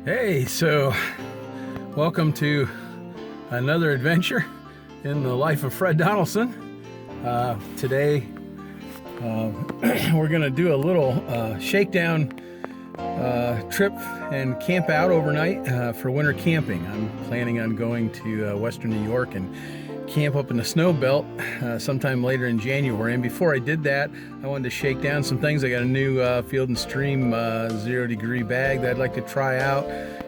Hey, so welcome to another adventure in the life of Fred Donaldson. Today we're gonna do a little shakedown trip and camp out overnight for winter camping. I'm planning on going to Western New York and camp up in the snow belt sometime later in January. And before I did that, I wanted to shake down some things. I got a new Field and Stream 0 degree bag that I'd like to try out,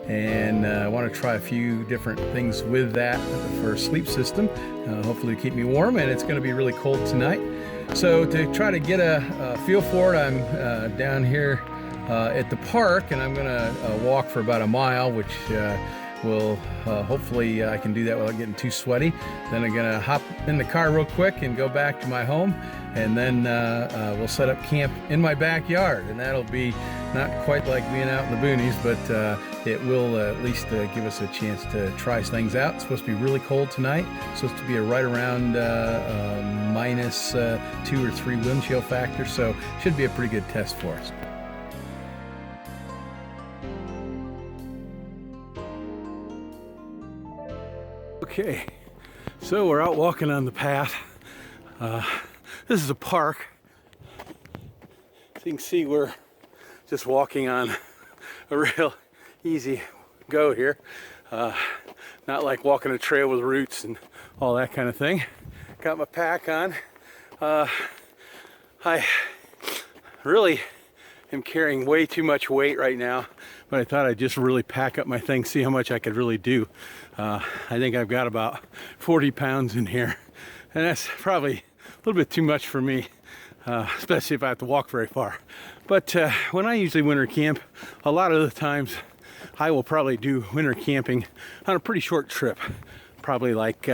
and I want to try a few different things with that for a sleep system, hopefully to keep me warm. And it's going to be really cold tonight, so to try to get a feel for it, I'm down here at the park, and I'm going to walk for about a mile, which will hopefully I can do that without getting too sweaty. Then I'm gonna hop in the car real quick and go back to my home, and then we'll set up camp in my backyard, and that'll be not quite like being out in the boonies, but it will at least give us a chance to try things out. It's supposed to be really cold tonight. It's supposed to be right around minus 2 or 3 wind chill factor, so should be a pretty good test for us. Okay, so we're out walking on the path. This is a park. So you can see we're just walking on a real easy go here. Not like walking a trail with roots and all that kind of thing. Got my pack on. I really am carrying way too much weight right now, but I thought I'd just really pack up my things, see how much I could really do. I think I've got about 40 pounds in here, and that's probably a little bit too much for me, especially if I have to walk very far. But when I usually winter camp, a lot of the times I will probably do winter camping on a pretty short trip. Probably like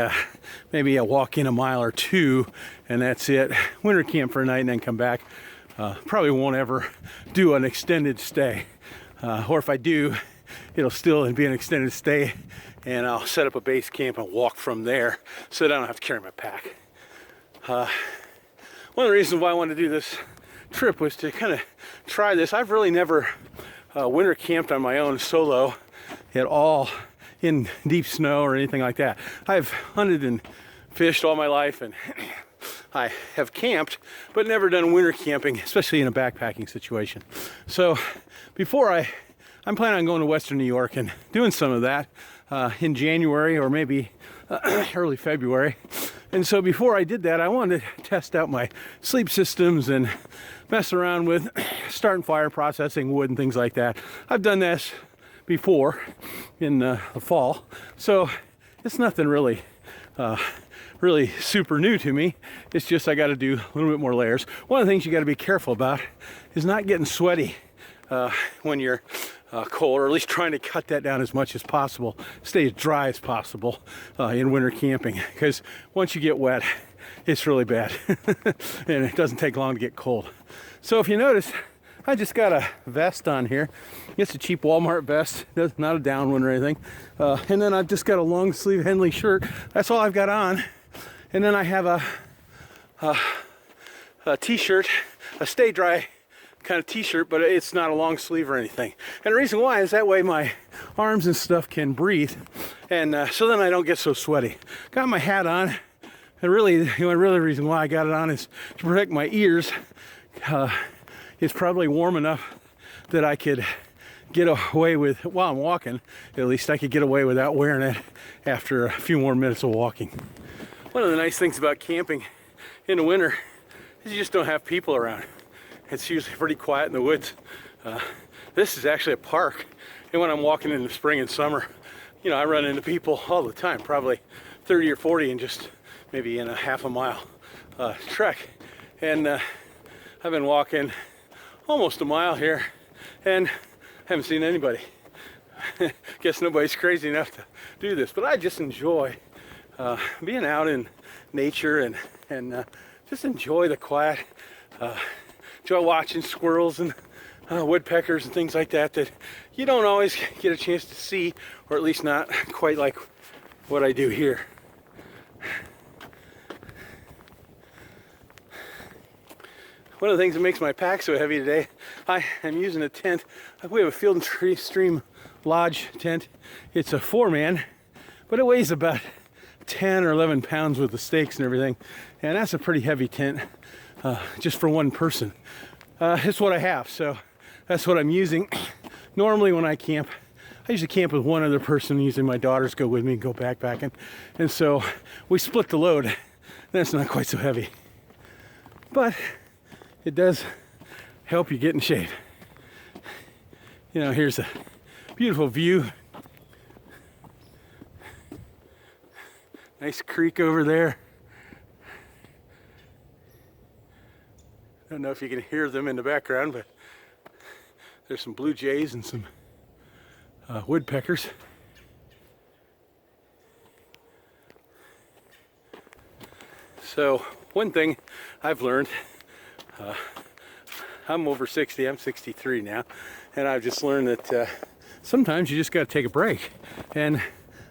maybe a walk in a mile or two, and that's it. Winter camp for a night and then come back. Probably won't ever do an extended stay, or if I do, it'll still be an extended stay, and I'll set up a base camp and walk from there so that I don't have to carry my pack. One of the reasons why I wanted to do this trip was to kind of try this. I've really never winter camped on my own solo at all in deep snow or anything like that. I've hunted and fished all my life, and I have camped, but never done winter camping, especially in a backpacking situation. So before I'm planning on going to Western New York and doing some of that in January or maybe early February. And so before I did that, I wanted to test out my sleep systems and mess around with starting fire, processing wood and things like that. I've done this before in the fall, so it's nothing really super new to me. It's just I got to do a little bit more layers. One of the things you got to be careful about is not getting sweaty when you're cold, or at least trying to cut that down as much as possible. Stay as dry as possible in winter camping, because once you get wet, it's really bad and it doesn't take long to get cold. So if you notice, I just got a vest on here. It's a cheap Walmart vest, not a down one or anything. And then I've just got a long sleeve Henley shirt. That's all I've got on. And then I have a t-shirt, a stay dry kind of t-shirt, but it's not a long sleeve or anything. And the reason why is that way my arms and stuff can breathe, and so then I don't get so sweaty. Got my hat on, and really the only reason why I got it on is to protect my ears. It's probably warm enough that I could get away with, while I'm walking, at least I could get away without wearing it after a few more minutes of walking. One of the nice things about camping in the winter is you just don't have people around. It's usually pretty quiet in the woods. This is actually a park, and when I'm walking in the spring and summer, you know, I run into people all the time, probably 30 or 40 in just maybe in a half a mile trek. And I've been walking almost a mile here and haven't seen anybody. Guess nobody's crazy enough to do this, but I just enjoy being out in nature and just enjoy the quiet. Enjoy watching squirrels and woodpeckers and things like that you don't always get a chance to see, or at least not quite like what I do here. one of the things that makes my pack so heavy today, I am using a tent. We have a Field and Stream Lodge tent. It's a 4-man, but it weighs about 10 or 11 pounds with the stakes and everything. And that's a pretty heavy tent, just for one person. It's what I have, so that's what I'm using. Normally when I camp, I usually camp with one other person. Usually my daughters go with me and go backpacking. And so we split the load. That's not quite so heavy. But it does help you get in shape. You know, here's a beautiful view. Nice creek over there. Don't know if you can hear them in the background, but there's some blue jays and some woodpeckers. So one thing I've learned, I'm over 60, I'm 63 now, and I've just learned that sometimes you just got to take a break. And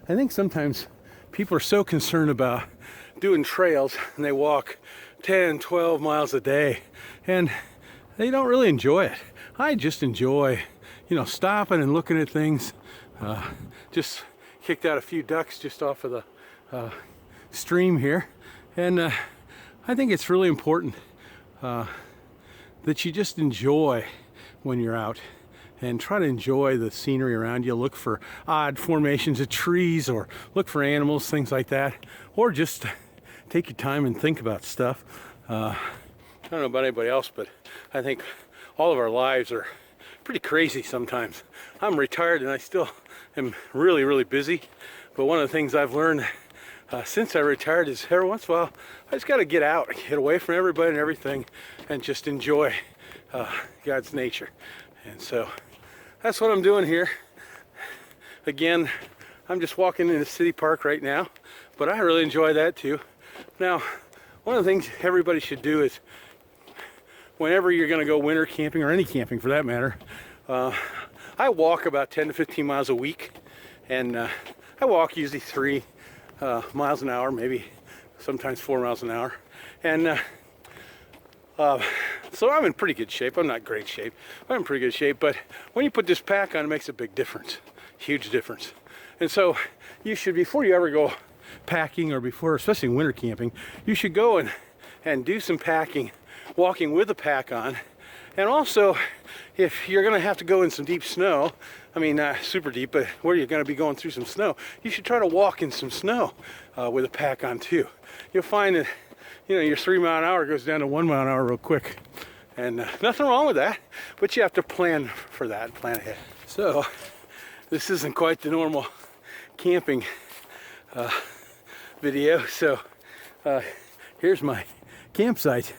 I think sometimes people are so concerned about doing trails and they walk 10, 12 miles a day and they don't really enjoy it. I just enjoy, you know, stopping and looking at things. Just kicked out a few ducks just off of the stream here. And I think it's really important that you just enjoy when you're out and try to enjoy the scenery around you. Look for odd formations of trees or look for animals, things like that. Or just take your time and think about stuff. I don't know about anybody else, but I think all of our lives are pretty crazy sometimes. I'm retired and I still am really, really busy. But one of the things I've learned since I retired is every once in a while, I just got to get out, get away from everybody and everything, and just enjoy God's nature. And so that's what I'm doing here. Again, I'm just walking in the city park right now, but I really enjoy that too. Now, one of the things everybody should do is whenever you're going to go winter camping, or any camping for that matter, I walk about 10 to 15 miles a week, and I walk usually 3 miles an hour, maybe sometimes 4 miles an hour. And so I'm in pretty good shape. I'm not great shape, but I'm in pretty good shape. But when you put this pack on, it makes a big difference, huge difference. And so you should, before you ever go packing, or before, especially winter camping, you should go and do some packing, walking with a pack on. And also, if you're going to have to go in some deep snow, I mean, not super deep, but where you're going to be going through some snow, you should try to walk in some snow with a pack on too. You'll find that, you know, your 3 mile an hour goes down to 1 mile an hour real quick. And nothing wrong with that, but you have to plan for that, plan ahead. So, this isn't quite the normal camping video. So, here's my campsite.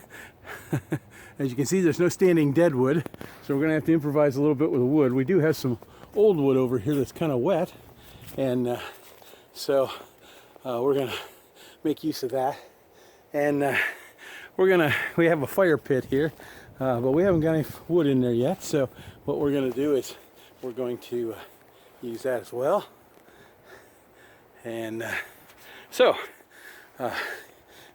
As you can see, there's no standing dead wood, so we're going to have to improvise a little bit with the wood. We do have some old wood over here that's kind of wet, and so we're going to make use of that. And we have a fire pit here, but we haven't got any wood in there yet, so what we're going to do is we're going to use that as well. And so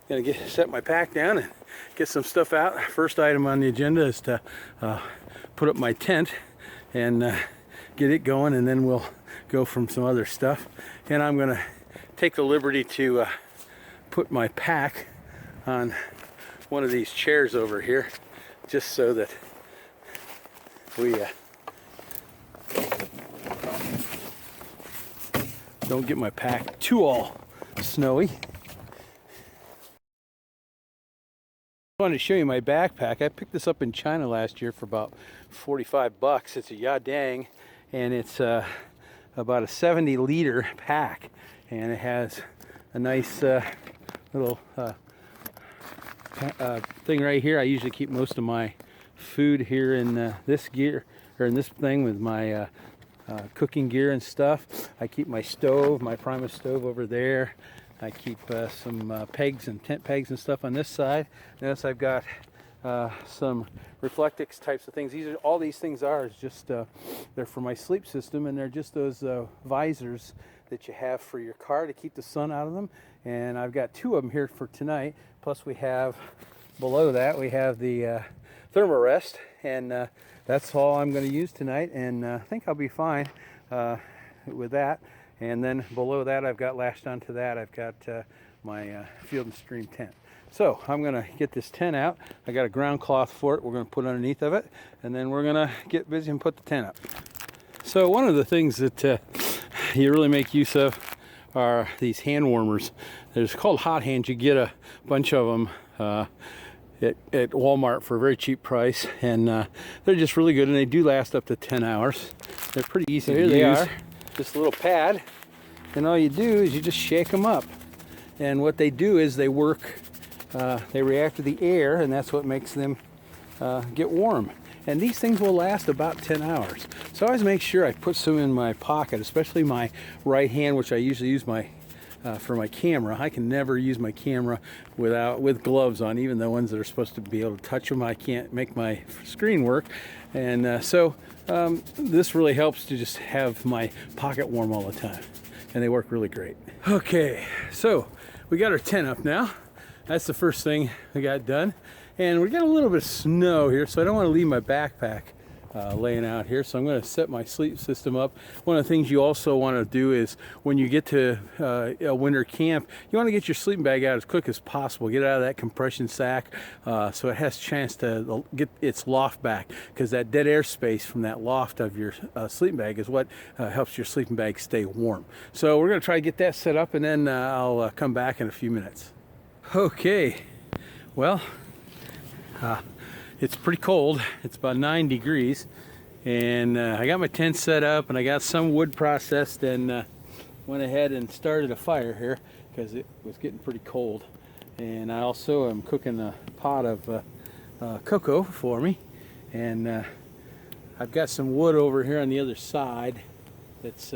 going to set my pack down and get some stuff out. First item on the agenda is to put up my tent and get it going, and then we'll go from some other stuff. And I'm going to take the liberty to put my pack on one of these chairs over here, just so that we don't get my pack too all snowy. I wanted to show you my backpack. I picked this up in China last year for about 45 bucks. It's a Yadang, and it's about a 70-liter pack, and it has a nice little thing right here. I usually keep most of my food here in this gear, or in this thing, with my cooking gear and stuff. I keep my stove, my Primus stove, over there. I keep some pegs and tent pegs and stuff on this side. Notice I've got some Reflectix types of things. All these things are is just they're for my sleep system, and they're just those visors that you have for your car to keep the sun out of them. And I've got 2 of them here for tonight. Plus we have, below that, we have the thermarest, and that's all I'm going to use tonight, and I think I'll be fine with that. And then below that, I've got lashed onto that, I've got my Field and Stream tent. So I'm going to get this tent out. I got a ground cloth for it we're going to put underneath of it, and then we're going to get busy and put the tent up. So one of the things that you really make use of are these hand warmers. They're called hot hands. You get a bunch of them at Walmart for a very cheap price, and they're just really good, and they do last up to 10 hours. They're pretty easy to use. Here they are, just a little pad, and all you do is you just shake them up. And what they do is they work, they react to the air, and that's what makes them get warm. And these things will last about 10 hours. So I always make sure I put some in my pocket, especially my right hand, which I usually use for my camera. I can never use my camera with gloves on, even the ones that are supposed to be able to touch them. I can't make my screen work. And so this really helps to just have my pocket warm all the time. And they work really great. Okay, so we got our tent up now. That's the first thing we got done. And we got a little bit of snow here, so I don't want to leave my backpack laying out here. So I'm going to set my sleep system up. One of the things you also want to do is when you get to a winter camp, you want to get your sleeping bag out as quick as possible. Get it out of that compression sack so it has a chance to get its loft back, because that dead air space from that loft of your sleeping bag is what helps your sleeping bag stay warm. So we're going to try to get that set up, and then I'll come back in a few minutes. Okay, well, it's pretty cold. It's about 9 degrees, and I got my tent set up, and I got some wood processed, and went ahead and started a fire here because it was getting pretty cold. And I also am cooking a pot of cocoa for me, and I've got some wood over here on the other side that's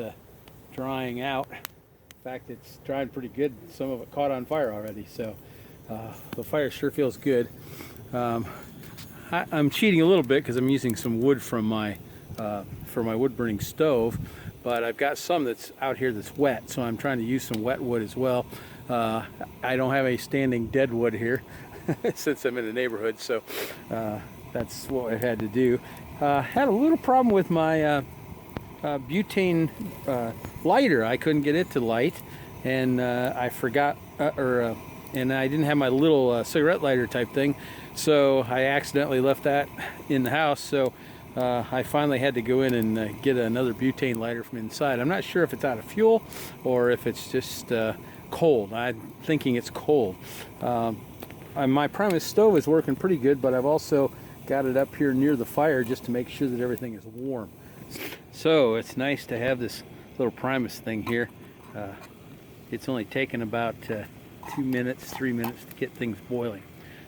drying out. In fact, it's drying pretty good. Some of it caught on fire already, so the fire sure feels good. I'm cheating a little bit because I'm using some wood from my for my wood burning stove, but I've got some that's out here that's wet, so I'm trying to use some wet wood as well. I don't have any standing dead wood here since I'm in the neighborhood, so that's what I had to do. Had a little problem with my butane lighter. I couldn't get it to light, and I forgot, and I didn't have my little cigarette lighter type thing, so I accidentally left that in the house. So I finally had to go in and get another butane lighter from inside. I'm not sure if it's out of fuel or if it's just cold. I'm thinking it's cold. My Primus stove is working pretty good, but I've also got it up here near the fire just to make sure that everything is warm. So it's nice to have this little Primus thing here. It's only taken about 2 minutes, 3 minutes to get things boiling.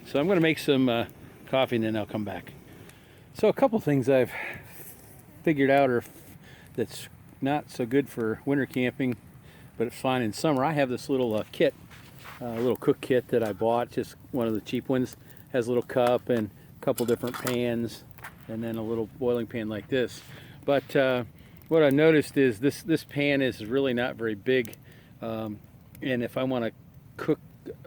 So I'm going to make some coffee, and then I'll come back. So a couple things I've figured out that's not so good for winter camping, but it's fine in summer. I have this little kit, little cook kit that I bought, just one of the cheap ones. Has a little cup and a couple different pans, and then a little boiling pan like this. But what I noticed is this pan is really not very big, and if I want to cook,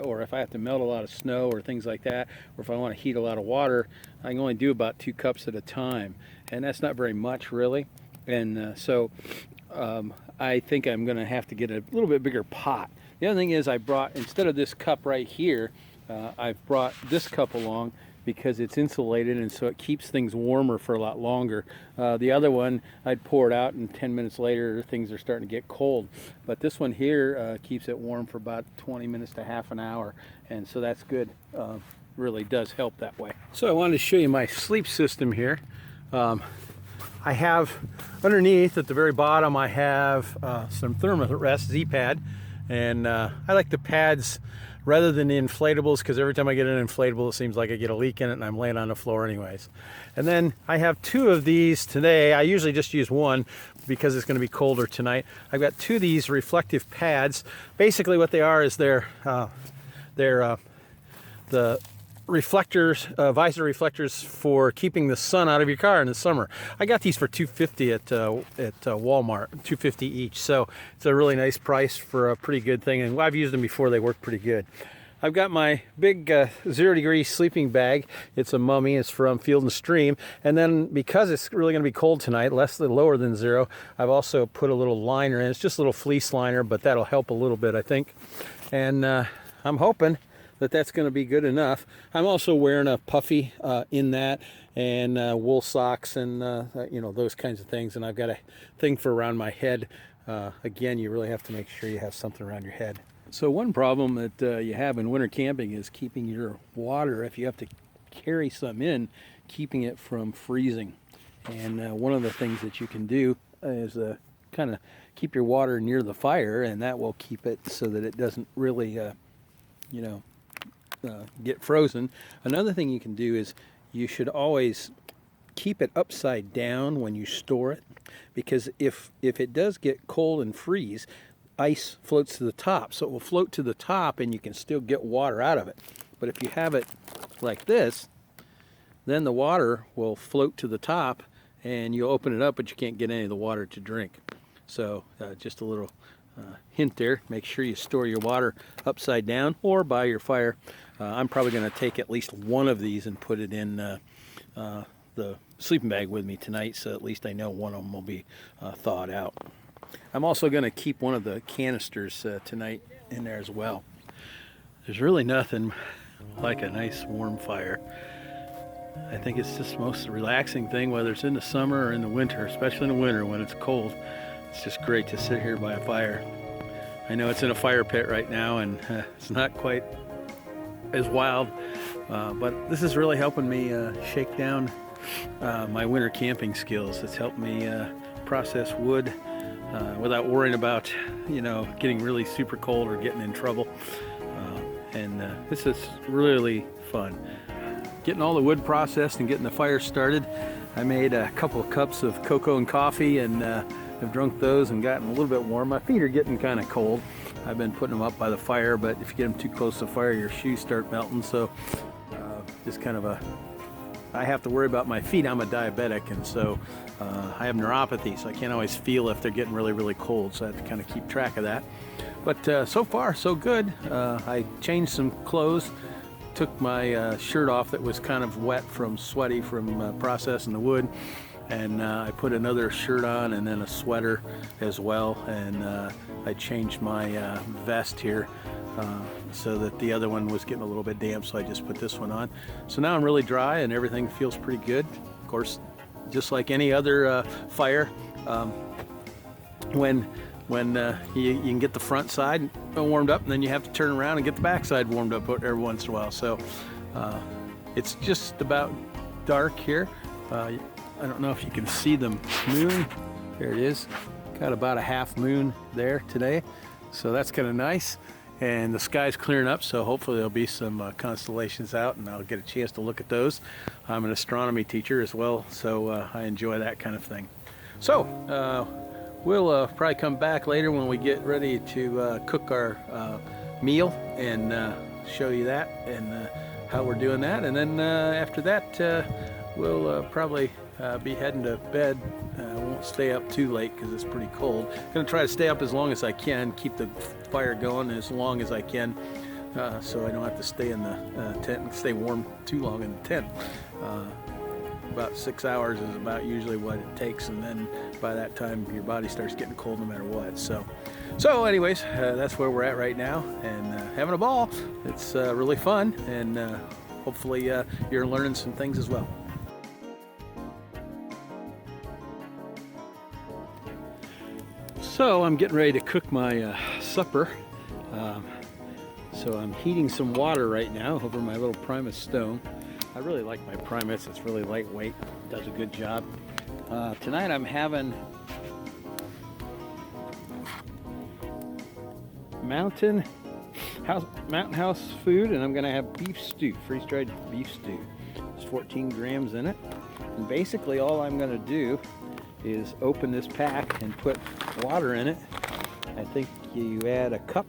or if I have to melt a lot of snow or things like that, or if I want to heat a lot of water, I can only do about 2 cups at a time, and that's not very much really. And so I think I'm going to have to get a little bit bigger pot. The other thing is I brought, instead of this cup right here, I've brought this cup along because it's insulated, and so it keeps things warmer for a lot longer. The other one, I'd pour it out, and 10 minutes later things are starting to get cold. But this one here keeps it warm for about 20 minutes to half an hour, and so that's good. Really does help that way. So I wanted to show you my sleep system here. I have underneath at the very bottom, I have some thermarest Z-pad, and I like the pads rather than the inflatables, because every time I get an inflatable it seems like I get a leak in it and I'm laying on the floor anyways. And then I have 2 of these today. I usually just use one because it's going to be colder tonight. I've got 2 of these reflective pads. Basically what they are is they're the reflectors, visor reflectors for keeping the sun out of your car in the summer. I got these for $2.50 at Walmart, $2.50 each. So it's a really nice price for a pretty good thing, and I've used them before. They work pretty good. I've got my big 0-degree sleeping bag. It's a Mummy. It's from Field and Stream. And then because it's really going to be cold tonight, lower than 0, I've also put a little liner in. It's just a little fleece liner, but that'll help a little bit, I think. And I'm hoping that that's going to be good enough. I'm also wearing a puffy in that, and wool socks, and you know, those kinds of things. And I've got a thing for around my head. Again, you really have to make sure you have something around your head. So one problem that you have in winter camping is keeping your water, if you have to carry some in, keeping it from freezing. And one of the things that you can do is kind of keep your water near the fire, and that will keep it so that it doesn't really, you know, get frozen. Another thing you can do is you should always keep it upside down when you store it, because if it does get cold and freeze, ice floats to the top, so it will float to the top and you can still get water out of it. But if you have it like this, then the water will float to the top and you'll open it up, but you can't get any of the water to drink. So just a little hint there. Make sure you store your water upside down or by your fire. I'm probably going to take at least one of these and put it in the sleeping bag with me tonight, so at least I know one of them will be thawed out. I'm also going to keep one of the canisters tonight in there as well. There's really nothing like a nice warm fire. I think it's just the most relaxing thing, whether it's in the summer or in the winter, especially in the winter when it's cold. It's just great to sit here by a fire. I know it's in a fire pit right now, and it's not quite as wild, but this is really helping me shake down my winter camping skills. It's helped me process wood without worrying about, you know, getting really super cold or getting in trouble. And this is really fun. Getting all the wood processed and getting the fire started. I made a couple of cups of cocoa and coffee, and I've drunk those and gotten a little bit warm. My feet are getting kind of cold. I've been putting them up by the fire, but if you get them too close to the fire, your shoes start melting. So just kind of I have to worry about my feet. I'm a diabetic, and so I have neuropathy, so I can't always feel if they're getting really, really cold. So I have to kind of keep track of that. But so far, so good. I changed some clothes, took my shirt off that was kind of wet from sweaty from processing the wood, and I put another shirt on and then a sweater as well, and I changed my vest here so that the other one was getting a little bit damp, so I just put this one on. So now I'm really dry and everything feels pretty good. Of course, just like any other fire, when you can get the front side warmed up, and then you have to turn around and get the back side warmed up every once in a while. So it's just about dark here. I don't know if you can see the moon. There it is. Got about a half moon there today, so that's kind of nice. And the sky's clearing up, so hopefully there'll be some constellations out, and I'll get a chance to look at those. I'm an astronomy teacher as well, so I enjoy that kind of thing. So we'll probably come back later when we get ready to cook our meal and show you that and how we're doing that. And then after that, we'll probably be heading to bed. Won't stay up too late because it's pretty cold. Gonna try to stay up as long as I can, keep the fire going as long as I can, so I don't have to stay in the tent and stay warm too long in the tent. About 6 hours is about usually what it takes, and then by that time your body starts getting cold no matter what. So anyways, that's where we're at right now, and having a ball. It's really fun, and hopefully you're learning some things as well. So I'm getting ready to cook my supper. So I'm heating some water right now over my little Primus stone. I really like my Primus. It's really lightweight, does a good job. Tonight I'm having Mountain House food, and I'm gonna have beef stew, freeze-dried beef stew. There's 14 grams in it. And basically all I'm gonna do is open this pack and put water in it. I think you add a cup,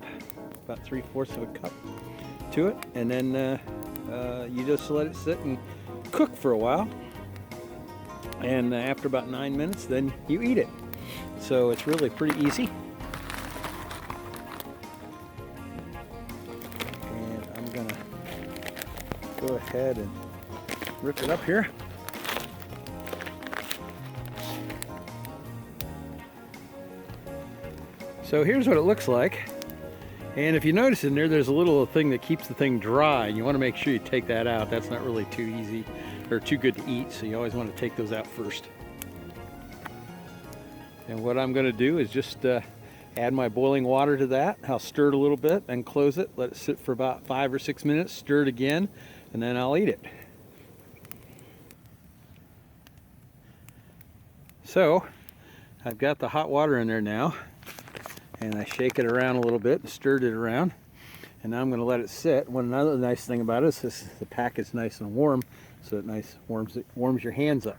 about 3/4 of a cup to it, and then you just let it sit and cook for a while, and after about 9 minutes then you eat it. So it's really pretty easy. And I'm go ahead and rip it up here. So here's what it looks like. And if you notice in there, there's a little thing that keeps the thing dry. And you want to make sure you take that out. That's not really too easy or too good to eat. So you always want to take those out first. And what I'm going to do is just add my boiling water to that. I'll stir it a little bit and close it. Let it sit for about 5 or 6 minutes. Stir it again, and then I'll eat it. So I've got the hot water in there now. And I shake it around a little bit and stirred it around. And now I'm going to let it sit. Another nice thing about it is the pack is nice and warm, so it warms your hands up.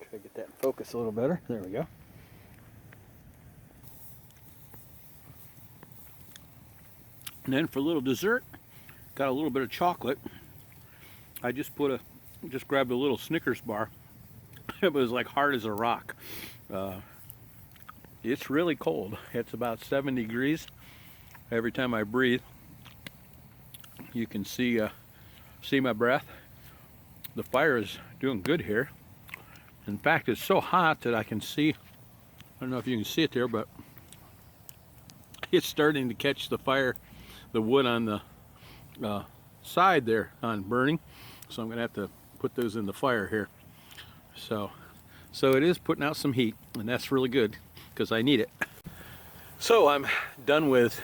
Try to get that in focus a little better. There we go. And then for a little dessert, got a little bit of chocolate. I just grabbed a little Snickers bar. It was like hard as a rock. It's really cold. It's about 7 degrees. Every time I breathe, you can see my breath. The fire is doing good here. In fact, it's so hot that I can see, I don't know if you can see it there, but it's starting to catch the fire, the wood on the side there on burning. So I'm gonna have to put those in the fire here. So it is putting out some heat, and that's really good, because I need it. So I'm done with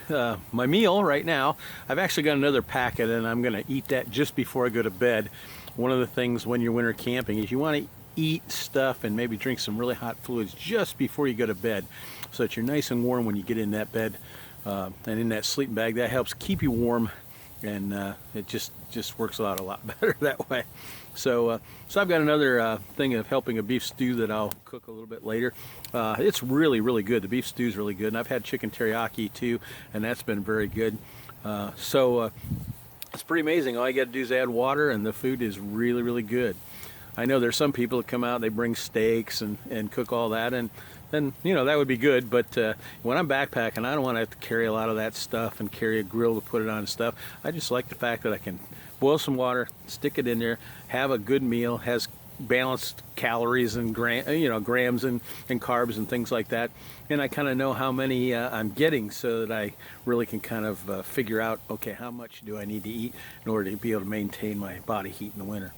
my meal right now. I've actually got another packet, and I'm going to eat that just before I go to bed. One of the things when you're winter camping is you want to eat stuff and maybe drink some really hot fluids just before you go to bed, so that you're nice and warm when you get in that bed and in that sleeping bag. That helps keep you warm, and it just works out a lot better that way. So I've got another thing of helping a beef stew that I'll cook a little bit later. It's really good. The beef stew is really good, and I've had chicken teriyaki too, and that's been very good. It's pretty amazing. All you got to do is add water, and the food is really good. I know there's some people that come out, they bring steaks and cook all that, and then, you know, that would be good, but when I'm backpacking, I don't want to have to carry a lot of that stuff and carry a grill to put it on and stuff. I just like the fact that I can boil some water, stick it in there, have a good meal, has balanced calories and grams and carbs and things like that, and I kind of know how many I'm getting, so that I really can kind of figure out, okay, how much do I need to eat in order to be able to maintain my body heat in the winter.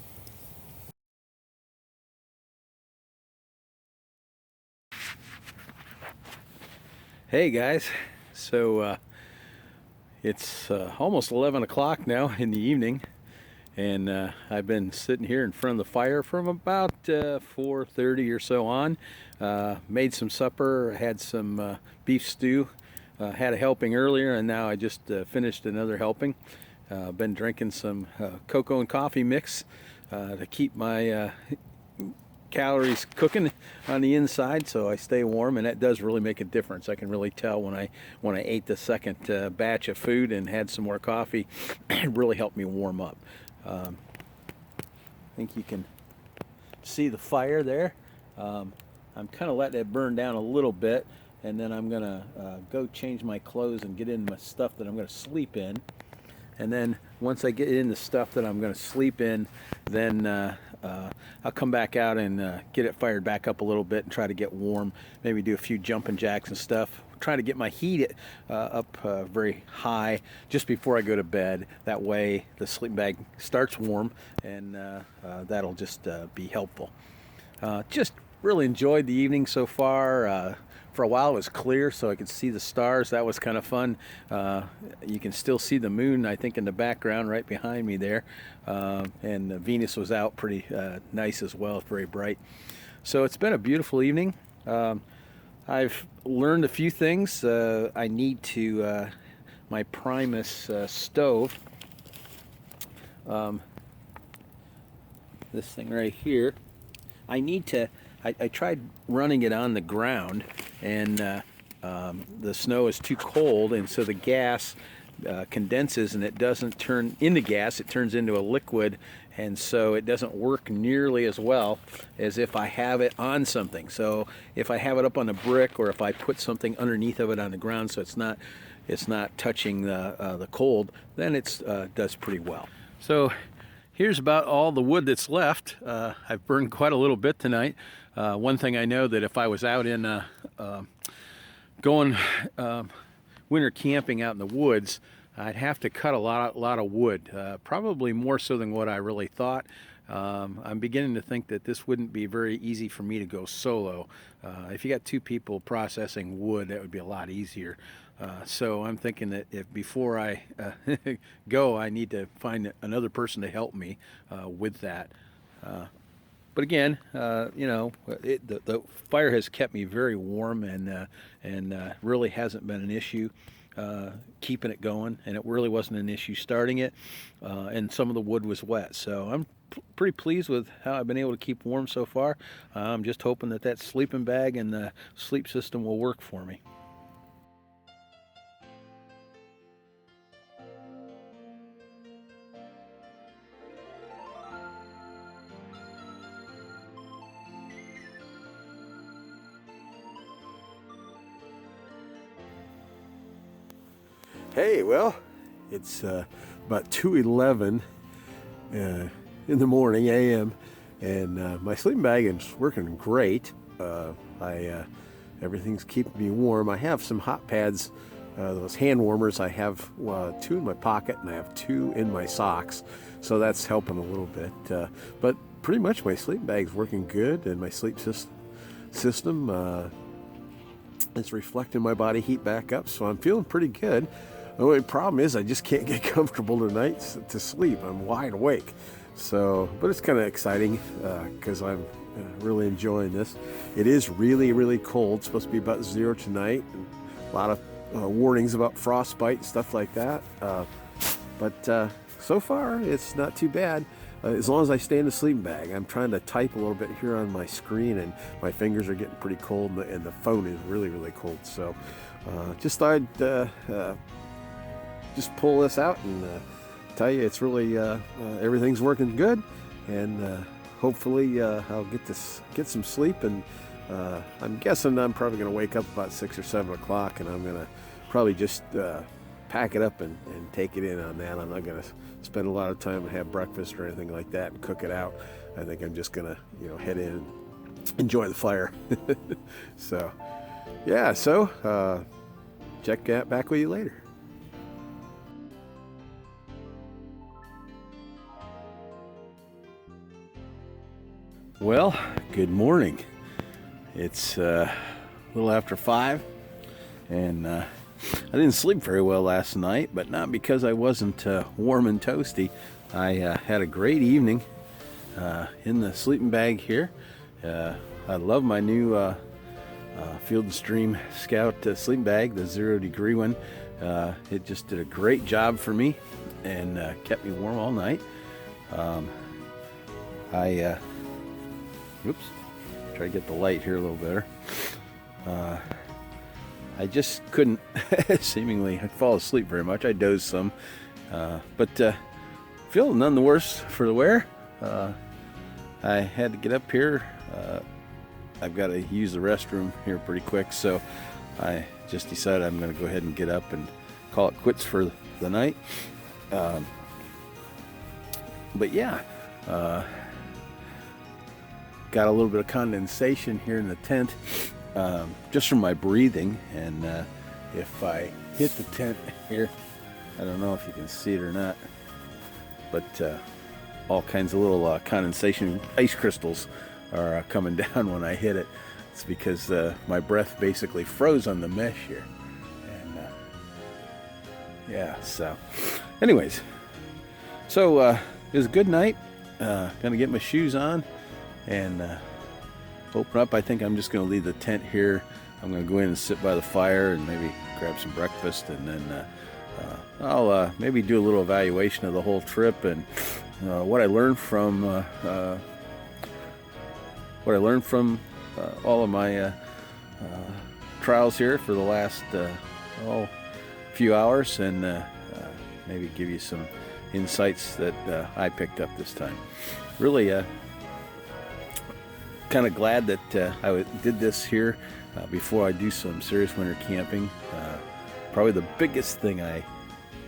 Hey guys, so it's almost 11 o'clock now in the evening, and I've been sitting here in front of the fire from about 4:30 or so on. Made some supper, had some beef stew, had a helping earlier, and now I just finished another helping. Been drinking some cocoa and coffee mix to keep my calories cooking on the inside, so I stay warm, and that does really make a difference. I can really tell when I ate the second batch of food and had some more coffee. It really helped me warm up. I think you can see the fire there. I'm kind of letting it burn down a little bit, and then I'm gonna go change my clothes and get in my stuff that I'm gonna sleep in. And then once I get in the stuff that I'm going to sleep in, then I'll come back out and get it fired back up a little bit and try to get warm. Maybe do a few jumping jacks and stuff. Try to get my heat up very high just before I go to bed. That way the sleeping bag starts warm, and that'll just be helpful. Just really enjoyed the evening so far. For a while it was clear, so I could see the stars. That was kind of fun. You can still see the moon, I think, in the background right behind me there. And Venus was out pretty nice as well, very bright. So it's been a beautiful evening. I've learned a few things. I need to, my Primus stove, this thing right here, I need to, I tried running it on the ground, and the snow is too cold, and so the gas condenses, and it doesn't turn into gas, it turns into a liquid, and so it doesn't work nearly as well as if I have it on something. So if I have it up on a brick, or if I put something underneath of it on the ground, so it's not touching the cold, then it does pretty well. So Here's about all the wood that's left. I've burned quite a little bit tonight. One thing I know, that if I was out in going winter camping out in the woods, I'd have to cut a lot of wood, probably more so than what I really thought. I'm beginning to think that this wouldn't be very easy for me to go solo. If you got two people processing wood, that would be a lot easier. So I'm thinking that if before I go, I need to find another person to help me with that. But again, the fire has kept me very warm, and really hasn't been an issue keeping it going, and it really wasn't an issue starting it. And some of the wood was wet, so I'm pretty pleased with how I've been able to keep warm so far. I'm just hoping that sleeping bag and the sleep system will work for me. Hey, well, it's about 2:11 in the morning a.m. and my sleeping bag is working great. Everything's keeping me warm. I have some hot pads, those hand warmers. I have 2 in my pocket and I have 2 in my socks, so that's helping a little bit. But pretty much my sleeping bag's working good, and my sleep system it's reflecting my body heat back up, so I'm feeling pretty good. The only problem is I just can't get comfortable tonight to sleep. I'm wide awake. So, but it's kind of exciting because I'm really enjoying this. It is really, really cold. It's supposed to be about 0 tonight. And a lot of warnings about frostbite and stuff like that. But so far, it's not too bad. As long as I stay in the sleeping bag. I'm trying to type a little bit here on my screen, and my fingers are getting pretty cold, and the phone is really, really cold. So just thought I'd just pull this out and tell you it's really everything's working good, and hopefully I'll get some sleep. And I'm guessing I'm probably going to wake up about 6 or 7 o'clock, and I'm going to probably just pack it up and take it in on that. I'm not going to spend a lot of time and have breakfast or anything like that and cook it out. I think I'm just going to head in and enjoy the fire. So yeah, check back with you later. Well, good morning. It's a little after 5, and I didn't sleep very well last night, but not because I wasn't warm and toasty. I had a great evening in the sleeping bag here. I love my new Field & Stream Scout sleeping bag, the 0 degree one. It just did a great job for me and kept me warm all night. Oops, try to get the light here a little better. I just couldn't seemingly fall asleep very much. I dozed some, but feel none the worse for the wear. I had to get up here. I've got to use the restroom here pretty quick, so I just decided I'm going to go ahead and get up and call it quits for the night. But yeah, got a little bit of condensation here in the tent, just from my breathing. And if I hit the tent here, I don't know if you can see it or not, but all kinds of little condensation ice crystals are coming down when I hit it. It's because my breath basically froze on the mesh here. And yeah, so anyways, so it was a good night. Gonna get my shoes on and open up. I think I'm just going to leave the tent here. I'm going to go in and sit by the fire and maybe grab some breakfast, and then I'll maybe do a little evaluation of the whole trip and what I learned from all of my trials here for the last few hours, and maybe give you some insights that I picked up this time. Really kind of glad that I did this here before I do some serious winter camping. Probably the biggest thing I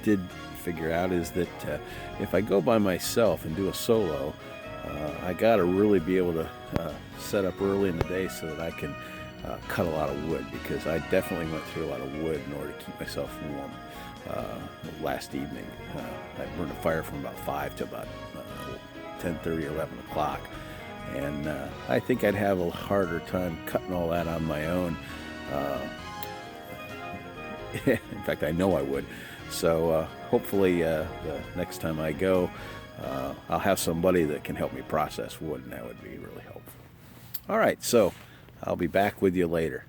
did figure out is that if I go by myself and do a solo, I got to really be able to set up early in the day so that I can cut a lot of wood, because I definitely went through a lot of wood in order to keep myself warm. Last evening, I burned a fire from about 5 to about 10:30, 11 o'clock, and I think I'd have a harder time cutting all that on my own. In fact, I know I would. So hopefully the next time I go, I'll have somebody that can help me process wood, and that would be really helpful. All right, so I'll be back with you later.